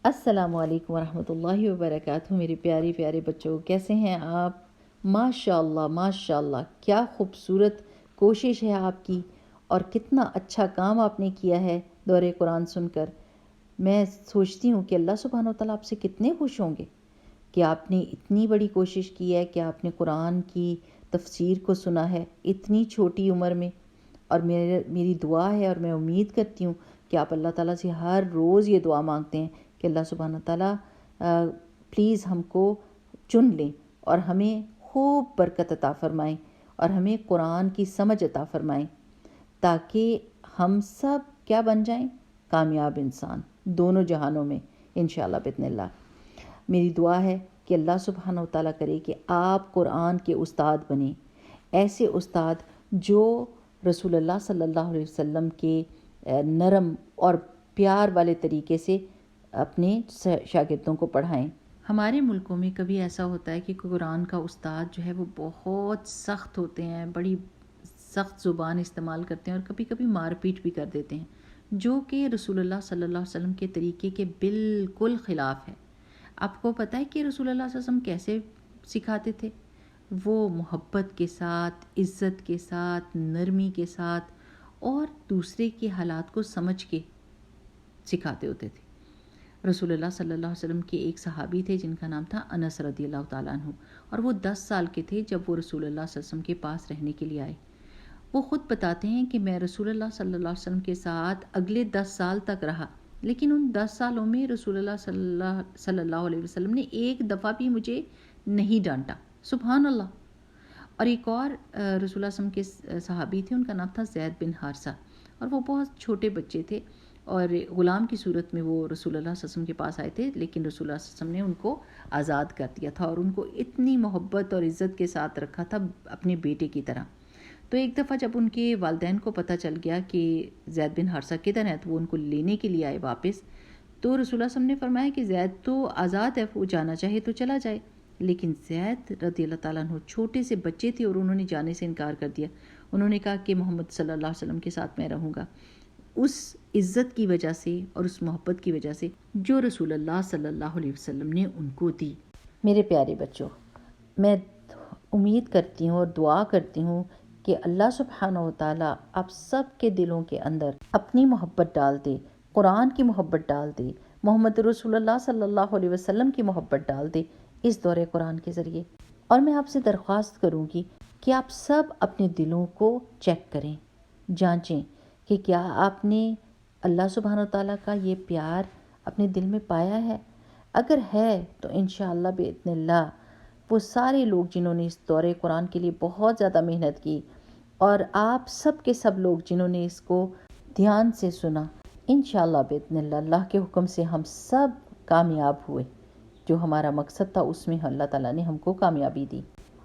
السلام علیکم ورحمۃ اللہ وبرکاتہ۔ میرے پیارے پیارے بچوں، کیسے ہیں آپ؟ ماشاء اللہ ماشاء اللہ، کیا خوبصورت کوشش ہے آپ کی، اور کتنا اچھا کام آپ نے کیا ہے دورہ قرآن سن کر۔ میں سوچتی ہوں کہ اللہ سبحانہ و تعالیٰ آپ سے کتنے خوش ہوں گے کہ آپ نے اتنی بڑی کوشش کی ہے کہ آپ نے قرآن کی تفسیر کو سنا ہے اتنی چھوٹی عمر میں۔ اور میری دعا ہے اور میں امید کرتی ہوں کہ آپ اللہ تعالیٰ سے ہر روز یہ دعا مانگتے ہیں کہ اللہ سبحانہ تعالیٰ پلیز ہم کو چن لیں اور ہمیں خوب برکت عطا فرمائیں اور ہمیں قرآن کی سمجھ عطا فرمائیں، تاکہ ہم سب کیا بن جائیں؟ کامیاب انسان دونوں جہانوں میں انشاءاللہ باذن اللہ۔ میری دعا ہے کہ اللہ سبحانہ و تعالیٰ کرے کہ آپ قرآن کے استاد بنیں، ایسے استاد جو رسول اللہ صلی اللہ علیہ وسلم کے نرم اور پیار والے طریقے سے اپنے شاگردوں کو پڑھائیں۔ ہمارے ملکوں میں کبھی ایسا ہوتا ہے کہ قرآن کا استاد جو ہے وہ بہت سخت ہوتے ہیں، بڑی سخت زبان استعمال کرتے ہیں اور کبھی کبھی مار پیٹ بھی کر دیتے ہیں، جو کہ رسول اللہ صلی اللہ علیہ وسلم کے طریقے کے بالکل خلاف ہے۔ آپ کو پتہ ہے کہ رسول اللہ صلی اللہ علیہ وسلم کیسے سکھاتے تھے؟ وہ محبت کے ساتھ، عزت کے ساتھ، نرمی کے ساتھ اور دوسرے کے حالات کو سمجھ کے سکھاتے ہوتے تھے۔ رسول اللہ صلی اللہ علیہ وسلم کے ایک صحابی تھے جن کا نام تھا انس رضی اللہ تعالیٰ عنہ، اور وہ 10 سال کے تھے جب وہ رسول اللہ صلی اللہ علیہ وسلم کے پاس رہنے کے لیے آئے۔ وہ خود بتاتے ہیں کہ میں رسول اللہ صلی اللہ علیہ وسلم کے ساتھ اگلے 10 سال تک رہا، لیکن ان 10 سالوں میں رسول اللہ صلی اللہ علیہ وسلم نے ایک دفعہ بھی مجھے نہیں ڈانٹا۔ سبحان اللہ۔ اور ایک اور رسول اللہ صلی اللہ علیہ وسلم کے صحابی تھے، ان کا نام تھا زید بن حارثہ، اور وہ بہت چھوٹے بچے تھے اور غلام کی صورت میں وہ رسول اللہ صلی اللہ علیہ وسلم کے پاس آئے تھے، لیکن رسول اللہ صلی اللہ علیہ وسلم نے ان کو آزاد کر دیا تھا اور ان کو اتنی محبت اور عزت کے ساتھ رکھا تھا اپنے بیٹے کی طرح۔ تو ایک دفعہ جب ان کے والدین کو پتہ چل گیا کہ زید بن حارثہ کدھر ہیں، تو وہ ان کو لینے کے لیے آئے واپس، تو رسول اللہ صلی اللہ علیہ وسلم نے فرمایا کہ زید تو آزاد ہے، وہ جانا چاہے تو چلا جائے، لیکن زید رضی اللہ تعالیٰ عنہ چھوٹے سے بچے تھے اور انہوں نے جانے سے انکار کر دیا۔ انہوں نے کہا کہ محمد صلی اللہ علیہ وسلم کے ساتھ میں رہوں گا، اس عزت کی وجہ سے اور اس محبت کی وجہ سے جو رسول اللہ صلی اللہ علیہ وسلم نے ان کو دی۔ میرے پیارے بچوں، میں امید کرتی ہوں اور دعا کرتی ہوں کہ اللہ سبحانہ و تعالیٰ آپ سب کے دلوں کے اندر اپنی محبت ڈال دے، قرآن کی محبت ڈال دے، محمد رسول اللہ صلی اللہ علیہ وسلم کی محبت ڈال دے اس دورہ قرآن کے ذریعے۔ اور میں آپ سے درخواست کروں گی کہ آپ سب اپنے دلوں کو چیک کریں، جانچیں کہ کیا آپ نے اللہ سبحانہ و تعالیٰ کا یہ پیار اپنے دل میں پایا ہے۔ اگر ہے تو انشاءاللہ باذن اللہ وہ سارے لوگ جنہوں نے اس دورہ قرآن کے لیے بہت زیادہ محنت کی، اور آپ سب کے سب لوگ جنہوں نے اس کو دھیان سے سنا، انشاءاللہ باذن اللہ اللہ کے حکم سے ہم سب کامیاب ہوئے۔ جو ہمارا مقصد تھا اس میں اللہ تعالیٰ نے ہم کو کامیابی دی۔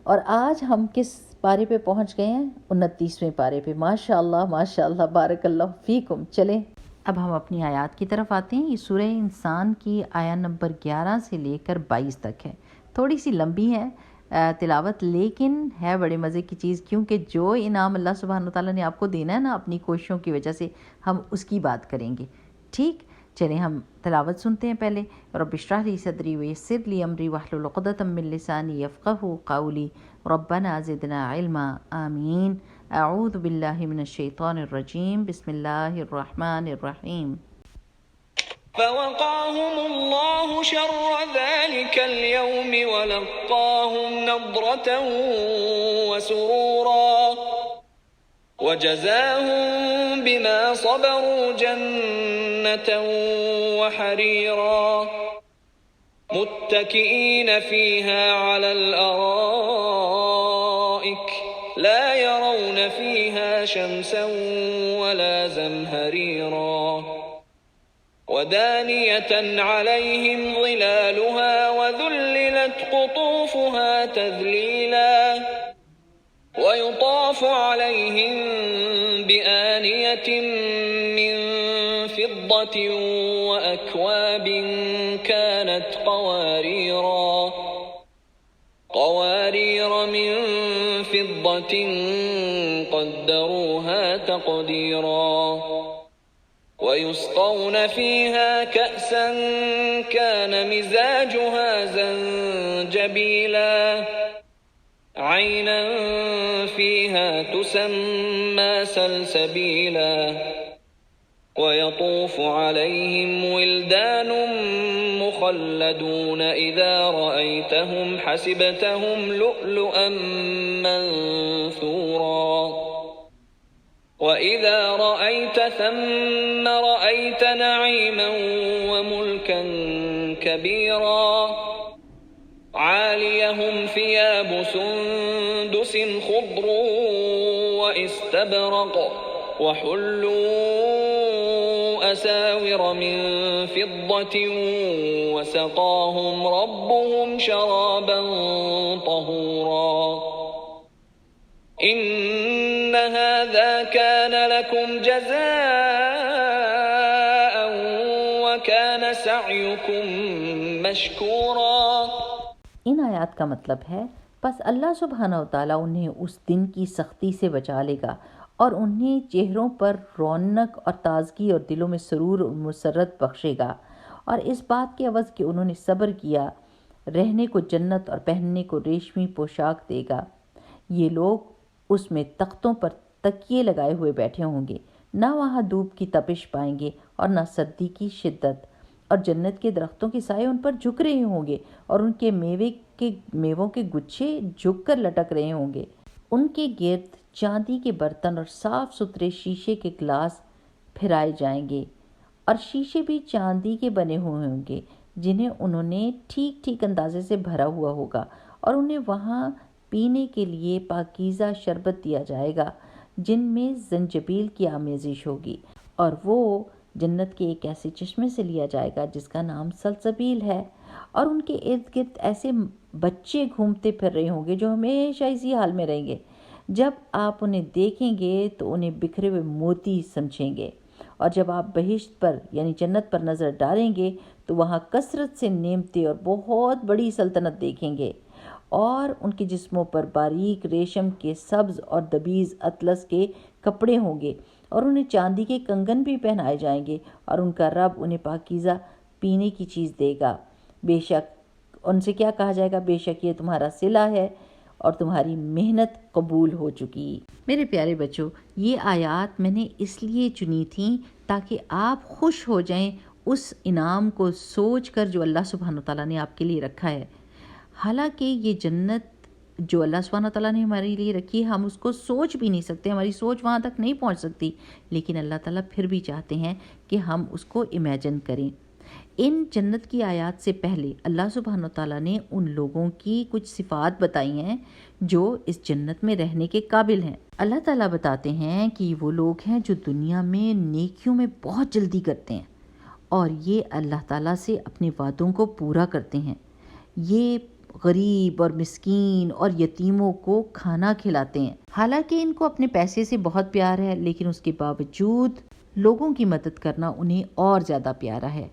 اور آج ہم کس پارے پہ پہنچ گئے ہیں؟ 29ویں پارے پہ۔ ماشاءاللہ ماشاءاللہ، بارک اللہ فیکم۔ چلیں اب ہم اپنی آیات کی طرف آتے ہیں۔ یہ سورہ انسان کی آیت نمبر 11 سے لے کر 22 تک ہے۔ تھوڑی سی لمبی ہے تلاوت، لیکن ہے بڑے مزے کی چیز، کیونکہ جو انعام اللہ سبحانہ تعالیٰ نے آپ کو دینا ہے نا اپنی کوششوں کی وجہ سے، ہم اس کی بات کریں گے۔ ٹھیک، چلیں ہم تلاوت سنتے ہیں پہلے۔ رب اشرح لی صدری ویسر لی امری واحلل عقدۃ من لسانی یفقہوا قولی ربنا زدنا علما آمین۔ اعوذ باللہ من الشیطان الرجیم، بسم اللہ الرحمن الرحیم۔ فوقاهم الله شر ذلك اليوم ولقاهم نضرة وسرورا وجزاهم بما صبروا جنة وحريرا متكئين فيها على الأرائك لا يرون فيها شمسا ولا زمهريرا ودانية عليهم ظلالها وذللت قطوفها تذليلا ويطاف عليهم بآنية من فضة وأكواب كانت قوارير من فضة قدروها تقديرا ويسقون فيها كأسا كان مزاجها زنجبيلا عينا فيها تسمى سلسبيلا ويطوف عليهم ولدان مخلدون إذا رأيتهم حسبتهم لؤلؤا منثورا وإذا رأيت ثم رأيت نعيما وملكا كبيرا عاليهم ثياب سندس خضر واستبرق وحلوا أساور من فضة وسقاهم ربهم شرابا طهورا إن هذا كان لكم جزاء وكان سعيكم مشكورا. ان آیات کا مطلب ہے بس اللہ سبحانہ و تعالیٰ انہیں اس دن کی سختی سے بچا لے گا اور انہیں چہروں پر رونق اور تازگی اور دلوں میں سرور اور مسرت بخشے گا، اور اس بات کے عوض کہ انہوں نے صبر کیا رہنے کو جنت اور پہننے کو ریشمی پوشاک دے گا. یہ لوگ اس میں تختوں پر تکیے لگائے ہوئے بیٹھے ہوں گے، نہ وہاں دھوپ کی تپش پائیں گے اور نہ سردی کی شدت، اور جنت کے درختوں کے سائے ان پر جھک رہے ہوں گے اور ان کے میووں کے گچھے جھک کر لٹک رہے ہوں گے. ان کے گرد چاندی کے برتن اور صاف ستھرے شیشے کے گلاس پھرائے جائیں گے، اور شیشے بھی چاندی کے بنے ہوئے ہوں گے جنہیں انہوں نے ٹھیک ٹھیک اندازے سے بھرا ہوا ہوگا، اور انہیں وہاں پینے کے لیے پاکیزہ شربت دیا جائے گا جن میں زنجبیل کی آمیزش ہوگی، اور وہ جنت کے ایک ایسے چشمے سے لیا جائے گا جس کا نام سلسبیل ہے. اور ان کے ارد گرد ایسے بچے گھومتے پھر رہے ہوں گے جو ہمیشہ اسی حال میں رہیں گے. جب آپ انہیں دیکھیں گے تو انہیں بکھرے ہوئے موتی سمجھیں گے، اور جب آپ بہشت پر یعنی جنت پر نظر ڈالیں گے تو وہاں کثرت سے نعمتیں اور بہت بڑی سلطنت دیکھیں گے، اور ان کے جسموں پر باریک ریشم کے سبز اور دبیز اطلس کے کپڑے ہوں گے، اور انہیں چاندی کے کنگن بھی پہنائے جائیں گے، اور ان کا رب انہیں پاکیزہ پینے کی چیز دے گا. بے شک ان سے کیا کہا جائے گا، بے شک یہ تمہارا صلہ ہے اور تمہاری محنت قبول ہو چکی. میرے پیارے بچوں، یہ آیات میں نے اس لیے چنی تھیں تاکہ آپ خوش ہو جائیں اس انعام کو سوچ کر جو اللہ سبحانہ تعالیٰ نے آپ کے لیے رکھا ہے. حالانکہ یہ جنت جو اللہ سبحانہ تعالیٰ نے ہمارے لیے رکھی ہے ہم اس کو سوچ بھی نہیں سکتے، ہماری سوچ وہاں تک نہیں پہنچ سکتی، لیکن اللہ تعالیٰ پھر بھی چاہتے ہیں کہ ہم اس کو امیجن کریں. ان جنت کی آیات سے پہلے اللہ سبحانہ تعالیٰ نے ان لوگوں کی کچھ صفات بتائی ہیں جو اس جنت میں رہنے کے قابل ہیں. اللہ تعالیٰ بتاتے ہیں کہ وہ لوگ ہیں جو دنیا میں نیکیوں میں بہت جلدی کرتے ہیں اور یہ اللہ تعالیٰ سے اپنے وعدوں کو پورا کرتے ہیں. یہ غریب اور مسکین اور یتیموں کو کھانا کھلاتے ہیں. حالانکہ ان کو اپنے پیسے سے بہت پیار ہے، لیکن اس کے باوجود لوگوں کی مدد کرنا انہیں اور زیادہ پیارا ہے.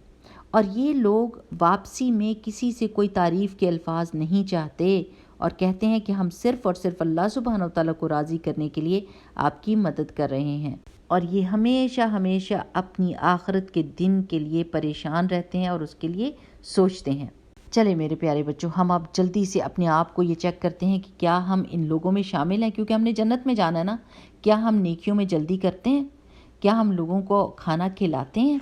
اور یہ لوگ واپسی میں کسی سے کوئی تعریف کے الفاظ نہیں چاہتے اور کہتے ہیں کہ ہم صرف اور صرف اللہ سبحانہ و تعالیٰ کو راضی کرنے کے لیے آپ کی مدد کر رہے ہیں، اور یہ ہمیشہ ہمیشہ اپنی آخرت کے دن کے لیے پریشان رہتے ہیں اور اس کے لیے سوچتے ہیں. چلے میرے پیارے بچوں، ہم اب جلدی سے اپنے آپ کو یہ چیک کرتے ہیں کہ کیا ہم ان لوگوں میں شامل ہیں، کیونکہ ہم نے جنت میں جانا ہے نا. کیا ہم نیکیوں میں جلدی کرتے ہیں؟ کیا ہم لوگوں کو کھانا کھلاتے ہیں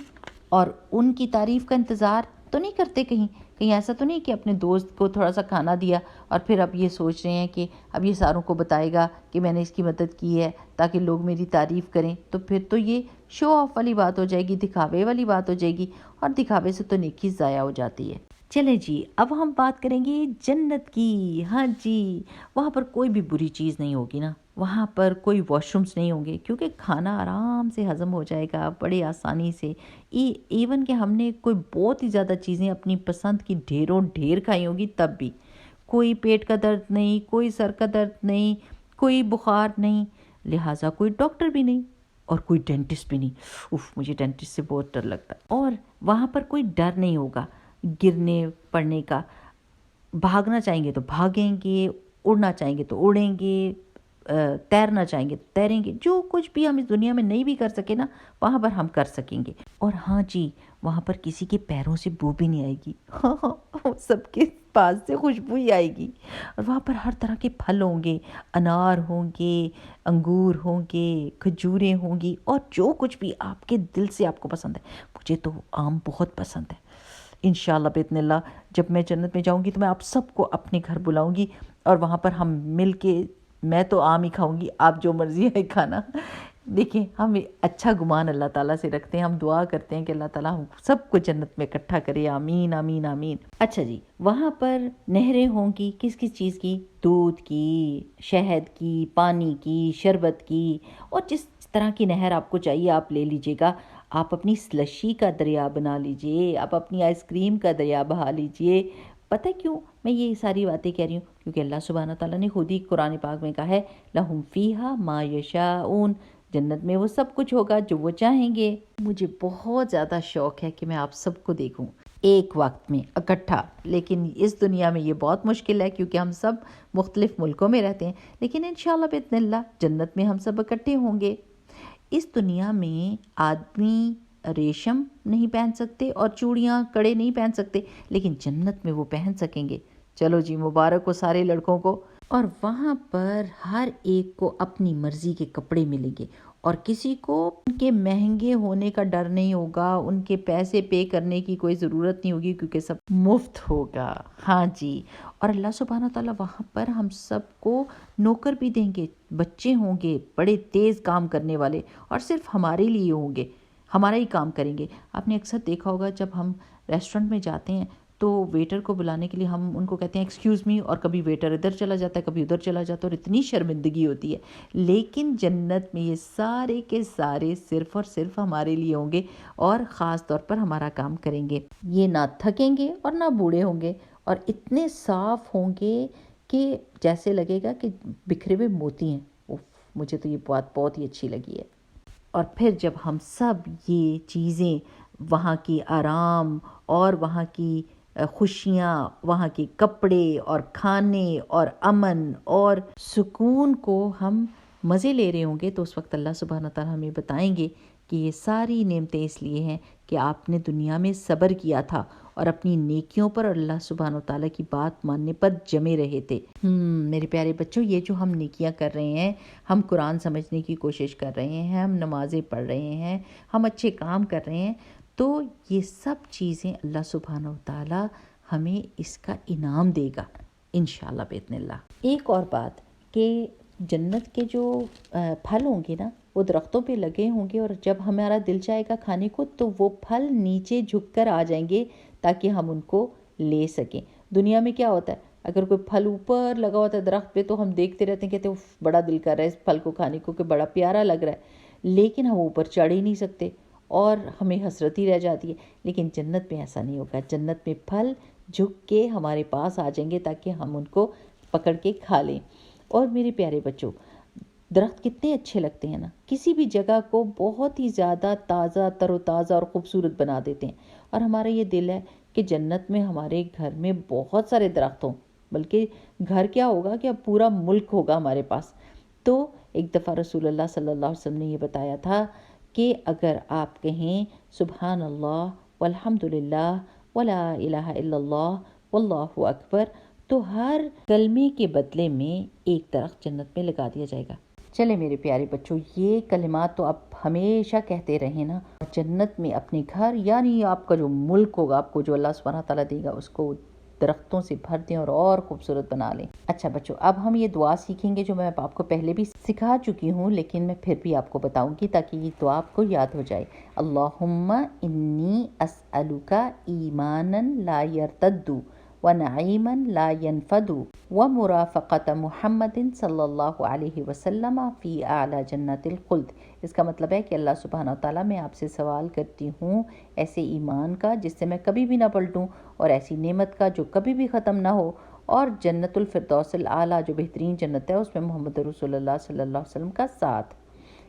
اور ان کی تعریف کا انتظار تو نہیں کرتے؟ کہیں ایسا تو نہیں کہ اپنے دوست کو تھوڑا سا کھانا دیا اور پھر اب یہ سوچ رہے ہیں کہ اب یہ ساروں کو بتائے گا کہ میں نے اس کی مدد کی ہے تاکہ لوگ میری تعریف کریں. تو پھر تو یہ شو آف والی بات ہو جائے گی، دکھاوے والی بات ہو جائے گی، اور دکھاوے سے تو نیکی ضائع ہو جاتی ہے. چلے جی، اب ہم بات کریں گے جنت کی. ہاں جی، وہاں پر کوئی بھی بری چیز نہیں ہوگی نا، وہاں پر کوئی واش رومس نہیں ہوں گے کیونکہ کھانا آرام سے ہضم ہو جائے گا بڑے آسانی سے. ایون کہ ہم نے کوئی بہت ہی زیادہ چیزیں اپنی پسند کی ڈھیروں ڈھیر کھائی ہوں گی تب بھی کوئی پیٹ کا درد نہیں، کوئی سر کا درد نہیں، کوئی بخار نہیں، لہٰذا کوئی ڈاکٹر بھی نہیں اور کوئی ڈینٹسٹ بھی نہیں. مجھے ڈینٹسٹ سے بہت ڈر لگتا ہے. اور وہاں پر کوئی ڈر نہیں ہوگا گرنے پڑنے کا. بھاگنا چاہیں گے تو بھاگیں گے، اڑنا چاہیں گے تو اڑیں گے، تیرنا چاہیں گے تو تیریں گے، جو کچھ بھی ہم اس دنیا میں نہیں بھی کر سکے نا وہاں پر ہم کر سکیں گے۔ اور ہاں جی، وہاں پر کسی کے پیروں سے بو بھی نہیں آئے گی، سب کے پاس سے خوشبو ہی آئے گی۔ اور وہاں پر ہر طرح کے پھل ہوں گے، انار ہوں گے، انگور ہوں گے، کھجوریں ہوں گی، اور جو کچھ بھی آپ کے دل سے آپ کو پسند ہے۔ مجھے تو آم بہت پسند ہے۔ انشاءاللہ باذن اللہ جب میں جنت میں جاؤں گی تو میں آپ سب کو اپنے گھر بلاؤں گی، اور وہاں پر ہم مل کے، میں تو آم ہی کھاؤں گی، آپ جو مرضی ہے کھانا۔ دیکھیں ہم اچھا گمان اللہ تعالیٰ سے رکھتے ہیں، ہم دعا کرتے ہیں کہ اللہ تعالیٰ ہم سب کو جنت میں اکٹھا کرے، آمین آمین آمین۔ اچھا جی، وہاں پر نہریں ہوں گی، کس کس چیز کی؟ دودھ کی، شہد کی، پانی کی، شربت کی، اور جس طرح کی نہر آپ کو چاہیے آپ لے لیجئے گا۔ آپ اپنی سلشی کا دریا بنا لیجئے، آپ اپنی آئس کریم کا دریا بہا لیجئے۔ پتہ کیوں میں یہ ساری باتیں کہہ رہی ہوں؟ کیونکہ اللہ سبحانہ تعالیٰ نے خود ہی قرآن پاک میں کہا ہے لَهُمْ فِيهَا مَا يَشَاءُونَ، جنت میں وہ سب کچھ ہوگا جو وہ چاہیں گے۔ مجھے بہت زیادہ شوق ہے کہ میں آپ سب کو دیکھوں ایک وقت میں اکٹھا، لیکن اس دنیا میں یہ بہت مشکل ہے کیونکہ ہم سب مختلف ملکوں میں رہتے ہیں، لیکن انشاءاللہ باذن اللہ جنت میں ہم سب اکٹھے ہوں گے۔ اس دنیا میں آدمی ریشم نہیں پہن سکتے اور چوڑیاں کڑے نہیں پہن سکتے، لیکن جنت میں وہ پہن سکیں گے۔ چلو جی، مبارک ہو سارے لڑکوں کو۔ اور وہاں پر ہر ایک کو اپنی مرضی کے کپڑے ملیں گے، اور کسی کو ان کے مہنگے ہونے کا ڈر نہیں ہوگا، ان کے پیسے پے کرنے کی کوئی ضرورت نہیں ہوگی کیونکہ سب مفت ہوگا۔ ہاں جی، اور اللہ سبحانہ تعالیٰ وہاں پر ہم سب کو نوکر بھی دیں گے، بچے ہوں گے بڑے تیز کام کرنے والے، اور صرف ہمارے لیے ہوں گے، ہمارا ہی کام کریں گے۔ آپ نے اکثر دیکھا ہوگا جب ہم ریسٹورنٹ میں جاتے ہیں تو ویٹر کو بلانے کے لیے ہم ان کو کہتے ہیں ایکسکیوز می، اور کبھی ویٹر ادھر چلا جاتا ہے کبھی ادھر چلا جاتا ہے، اور اتنی شرمندگی ہوتی ہے۔ لیکن جنت میں یہ سارے کے سارے صرف اور صرف ہمارے لیے ہوں گے، اور خاص طور پر ہمارا کام کریں گے۔ یہ نہ تھکیں گے اور نہ بوڑھے ہوں گے، اور اتنے صاف ہوں گے کہ جیسے لگے گا کہ بکھرے ہوئے موتی ہیں۔ مجھے تو یہ بات بہت ہی اچھی لگی ہے۔ اور پھر جب ہم سب یہ چیزیں، وہاں کی آرام اور وہاں کی خوشیاں، وہاں کے کپڑے اور کھانے اور امن اور سکون کو ہم مزے لے رہے ہوں گے، تو اس وقت اللہ سبحانہ تعالیٰ ہمیں بتائیں گے کہ یہ ساری نعمتیں اس لیے ہیں کہ آپ نے دنیا میں صبر کیا تھا اور اپنی نیکیوں پر اور اللہ سبحانہ تعالیٰ کی بات ماننے پر جمے رہے تھے۔ میرے پیارے بچوں، یہ جو ہم نیکیاں کر رہے ہیں، ہم قرآن سمجھنے کی کوشش کر رہے ہیں، ہم نمازیں پڑھ رہے ہیں، ہم اچھے کام کر رہے ہیں، تو یہ سب چیزیں اللہ سبحانہ تعالیٰ ہمیں اس کا انعام دے گا انشاءاللہ باذن اللہ۔ ایک اور بات کہ جنت کے جو پھل ہوں گے نا وہ درختوں پہ لگے ہوں گے، اور جب ہمارا دل چاہے گا کھانے کو تو وہ پھل نیچے جھک کر آ جائیں گے تاکہ ہم ان کو لے سکیں۔ دنیا میں کیا ہوتا ہے، اگر کوئی پھل اوپر لگا ہوتا ہے درخت پہ تو ہم دیکھتے رہتے ہیں، کہتے ہیں بڑا دل کر رہا ہے اس پھل کو کھانے کو کہ بڑا پیارا لگ رہا ہے، لیکن ہم اوپر چڑھ ہی نہیں سکتے اور ہمیں حسرت ہی رہ جاتی ہے۔ لیکن جنت میں ایسا نہیں ہوگا، جنت میں پھل جھک کے ہمارے پاس آ جائیں گے تاکہ ہم ان کو پکڑ کے کھا لیں۔ اور میرے پیارے بچوں، درخت کتنے اچھے لگتے ہیں نا، کسی بھی جگہ کو بہت ہی زیادہ تازہ، تر و تازہ اور خوبصورت بنا دیتے ہیں۔ اور ہمارا یہ دل ہے کہ جنت میں ہمارے گھر میں بہت سارے درخت ہوں، بلکہ گھر کیا ہوگا کہ اب پورا ملک ہوگا ہمارے پاس۔ تو ایک دفعہ رسول اللہ صلی اللہ علیہ وسلم نے یہ بتایا تھا کہ اگر آپ کہیں سبحان اللہ والحمد للہ ولا الہ الا اللہ واللہ اکبر، تو ہر کلمے کے بدلے میں ایک درخت جنت میں لگا دیا جائے گا۔ چلے میرے پیارے بچوں، یہ کلمات تو آپ ہمیشہ کہتے رہیں نا، جنت میں اپنے گھر یعنی آپ کا جو ملک ہوگا، آپ کو جو اللہ سبحانہ تعالیٰ دے گا، اس کو درختوں سے بھر دیں اور خوبصورت بنا لیں۔ اچھا بچوں، اب ہم یہ دعا سیکھیں گے جو میں آپ کو پہلے بھی سکھا چکی ہوں، لیکن میں پھر بھی آپ کو بتاؤں گی تاکہ یہ دعا آپ کو یاد ہو جائے۔ اللہم انی اسألک ایمانا لا یرتد ونعیما لا ینفد ومرافقت محمد صلی اللہ علیہ وسلم فی اعلی جنت الخلد۔ اس کا مطلب ہے کہ اللہ سبحانہ وتعالیٰ، میں آپ سے سوال کرتی ہوں ایسے ایمان کا جس سے میں کبھی بھی نہ پلٹوں، اور ایسی نعمت کا جو کبھی بھی ختم نہ ہو، اور جنت الفردوس الاعلیٰ جو بہترین جنت ہے اس میں محمد رسول اللہ صلی اللہ علیہ وسلم کا ساتھ۔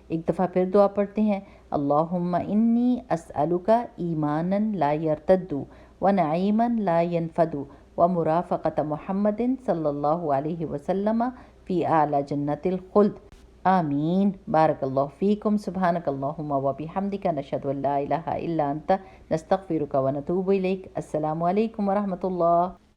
ایک دفعہ پھر دعا پڑھتے ہیں، اللہم انی اسألک ایمانا لا یرتد ونعیما لا ینفد ومرافقت محمد صلی اللہ علیہ وسلم فی اعلی جنت الخلد آمین. بارک اللہ فیکم. سبحانک اللہم و بحمدک نشہد ان لا الہ الا انت نستغفرک و نتوب الیک. السلام علیکم ورحمۃ اللہ.